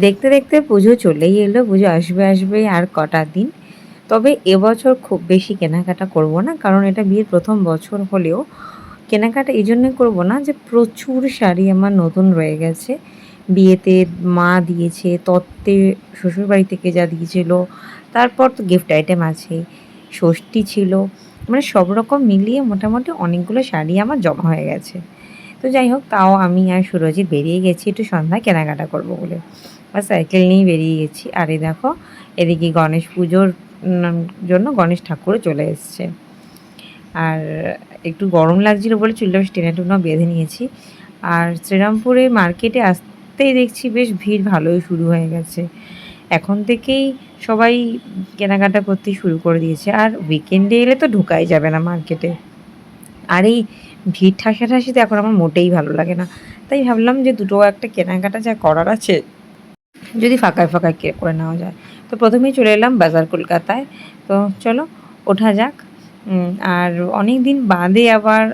দেখতে দেখতে পুজো চলেই এলো, পুজো আসবে আসবে আর কটা দিন। তবে এবছর খুব বেশি কেনাকাটা করব না, কারণ এটা বিয়ের প্রথম বছর হলেও কেনাকাটা এই জন্যই করবো না যে প্রচুর শাড়ি আমার নতুন রয়ে গেছে। বিয়েতে মা দিয়েছে, তত্ত্বে শ্বশুরবাড়ি থেকে যা দিয়েছিল, তারপর তো গিফট আইটেম আছেই, ষষ্ঠী ছিল, মানে সব রকম মিলিয়ে মোটামুটি অনেকগুলো শাড়ি আমার জমা হয়ে গেছে। তো যাই হোক, তাও আমি আর সুরজিৎ বেরিয়ে গেছি একটু সন্ধ্যায় কেনাকাটা করব বলে, বা সাইকেল নিয়েই বেরিয়ে গেছি। আর এই দেখো, এদিকে গণেশ পুজোর জন্য গণেশ ঠাকুরও চলে এসছে। আর একটু গরম লাগছিল বলে চুলটা বেশ টেনে টুনা বেঁধে নিয়েছি। আর শ্রীরামপুরে মার্কেটে আসতেই দেখছি বেশ ভিড় ভালোই শুরু হয়ে গেছে। এখন থেকেই সবাই কেনাকাটা করতে শুরু করে দিয়েছে, আর উইকেন্ডে এলে তো ঢোকাই যাবে না মার্কেটে। আর এই ভিড় ঠাসাঠাসিতে এখন আমার মোটেই ভালো লাগে না। তাই ভাবলাম যে দুটো একটা কেনাকাটা যা করার আছে যদি ফাঁকায় ফাঁকায় করে নেওয়া যায়। তো প্রথমেই চলে এলাম বাজার কলকাতায়। তো চলো ওঠা যাক। আর অনেক দিন বাদে আবার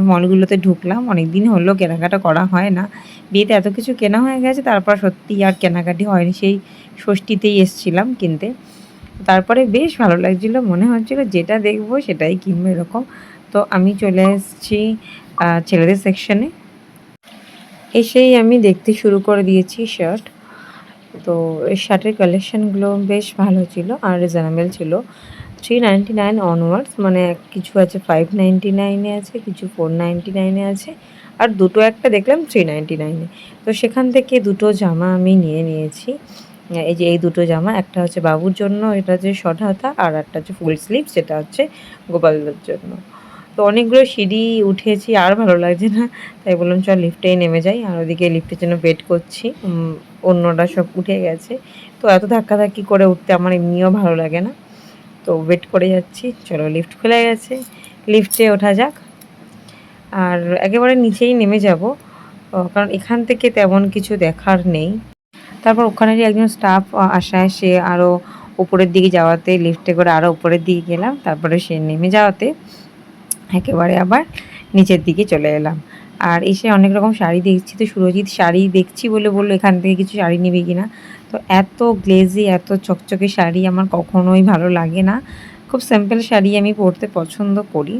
মলগুলোতে ঢুকলাম, অনেক দিন হলো কেনাকাটা করা হয় না। বিয়েতে এত কিছু কেনা হয়ে গেছে, তারপর সত্যি আর কেনাকাটি হয়নি। সেই ষষ্ঠীতেই এসছিলাম কিনতে। তারপরে বেশ ভালো লাগছিলো, মনে হচ্ছিলো যেটা দেখবো সেটাই কিনবো এরকম। তো আমি চলে এসেছি ছেলেদের সেকশনে। এসেই আমি দেখতে শুরু করে দিয়েছি শার্ট। তো এই শার্টের কালেকশানগুলো বেশ ভালো ছিল আর রিজনেবল ছিল। 399 অনওয়ার্ডস, মানে কিছু আছে 599-এ আছে, কিছু 499-এ আছে, আর দুটো একটা দেখলাম 399-এ। তো সেখান থেকে দুটো জামা আমি নিয়ে নিয়েছি। এই যে এই দুটো জামা, একটা হচ্ছে বাবুর জন্য, এটা হচ্ছে শর্ট হাতা, আর একটা হচ্ছে ফুল স্লিভ, সেটা হচ্ছে গোপালদার জন্য। তো অনেকগুলো সিঁড়ি উঠেছি, আর ভালো লাগছে না, তাই বললাম চল লিফটেই নেমে যাই। আর ওদিকে লিফটের জন্য ওয়েট করছি, অন্যরা সব উঠে গেছে। তো এত ধাক্কাধাক্কি করে উঠতে আমার এমনিও ভালো লাগে না, তো ওয়েট করে যাচ্ছি। চলো লিফট খুলে গেছে, লিফটে ওঠা যাক। আর একেবারে নিচেই নেমে যাব, কারণ এখান থেকে তেমন কিছু দেখার নেই। তারপর ওখানেরই একজন স্টাফ আসায়, সে আরও উপরের দিকে যাওয়াতে লিফটে করে আরও উপরের দিকে গেলাম, তারপরে সে নেমে যাওয়াতে একেবারে আবার নিচের দিকে চলে এলাম। আর এসে অনেক রকম শাড়ি দেখছি, তো সুরজিৎ শাড়ি দেখছি বলে বললো এখান থেকে কিছু শাড়ি নিবি কিনা। তো এত গ্লেজি এত চকচকে শাড়ি আমার কখনোই ভালো লাগে না, খুব সিম্পল শাড়ি আমি পরতে পছন্দ করি।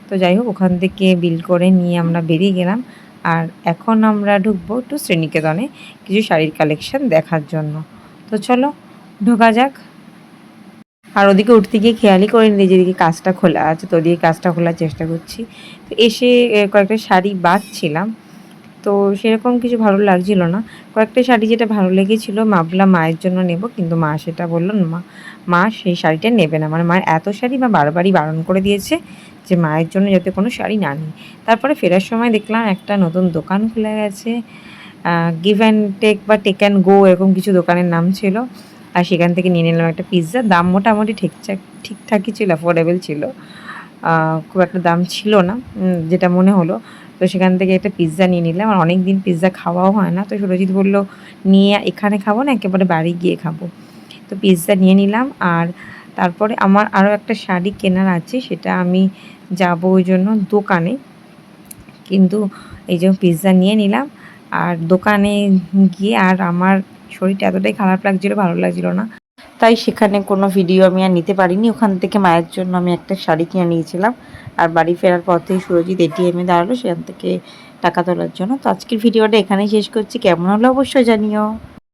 তো যাই হোক, ওখান থেকে বিল করে নিয়ে আমরা বেরিয়ে গেলাম। আর এখন আমরা ঢুকবো একটু শ্রীনিকেতনে কিছু শাড়ির কালেকশান দেখার জন্য। তো চলো ঢোকা যাক। আর ওদিকে উঠতে গিয়ে খেয়ালই করিনি যেদিকে কাজটা খোলা আছে, তো ওদিকে কাজটা খোলার চেষ্টা করছি। তো এসে কয়েকটা শাড়ি বাছছিলাম, তো সেরকম কিছু ভালো লাগছিল না। কয়েকটা শাড়ি যেটা ভালো লেগেছিলো ভাবলাম মায়ের জন্য নেব, কিন্তু মা সেটা বললো না, মা সেই শাড়িটা নেবে না। মানে মায়ের এত শাড়ি মা বারবারই বারণ করে দিয়েছে যে মায়ের জন্য যাতে কোনো শাড়ি না নিই। তারপরে ফেরার সময় দেখলাম একটা নতুন দোকান খুলে গেছে, গিভ অ্যান্ড টেক বা টেক অ্যান্ড গো এরকম কিছু দোকানের নাম ছিল। আর সেখান থেকে নিয়ে নিলাম একটা পিৎজা, দাম মোটামুটি ঠিকঠাকই ছিল, অ্যাফোর্ডেবল ছিল, খুব একটা দাম ছিল না যেটা মনে হলো। তো সেখান থেকে একটা পিৎজা নিয়ে নিলাম, আর অনেক দিন পিৎজা খাওয়াও হয় না। তো সুরজিৎ বললো নিয়ে এখানে খাবো না, একেবারে বাড়ি গিয়ে খাবো। তো পিৎজা নিয়ে নিলাম। আর তারপরে আমার আরও একটা শাড়ি কেনার আছে, সেটা আমি যাবো ওই জন্য দোকানে, কিন্তু এই যে পিৎজা নিয়ে নিলাম। আর দোকানে গিয়ে আর আমার শরীরটা এতটাই খারাপ লাগছিলো, ভালো লাগছিলো না, তাই সেখানে কোনো ভিডিও আমি আর নিতে পারিনি। ওখান থেকে মায়ের জন্য আমি একটা শাড়ি কিনে নিয়েছিলাম। আর বাড়ি ফেরার পথেই সুরজিৎ এটিএমে দাঁড়ালো সেখান থেকে টাকা তোলার জন্য। তো আজকের ভিডিওটা এখানেই শেষ করছি, কেমন হলো অবশ্যই জানিও।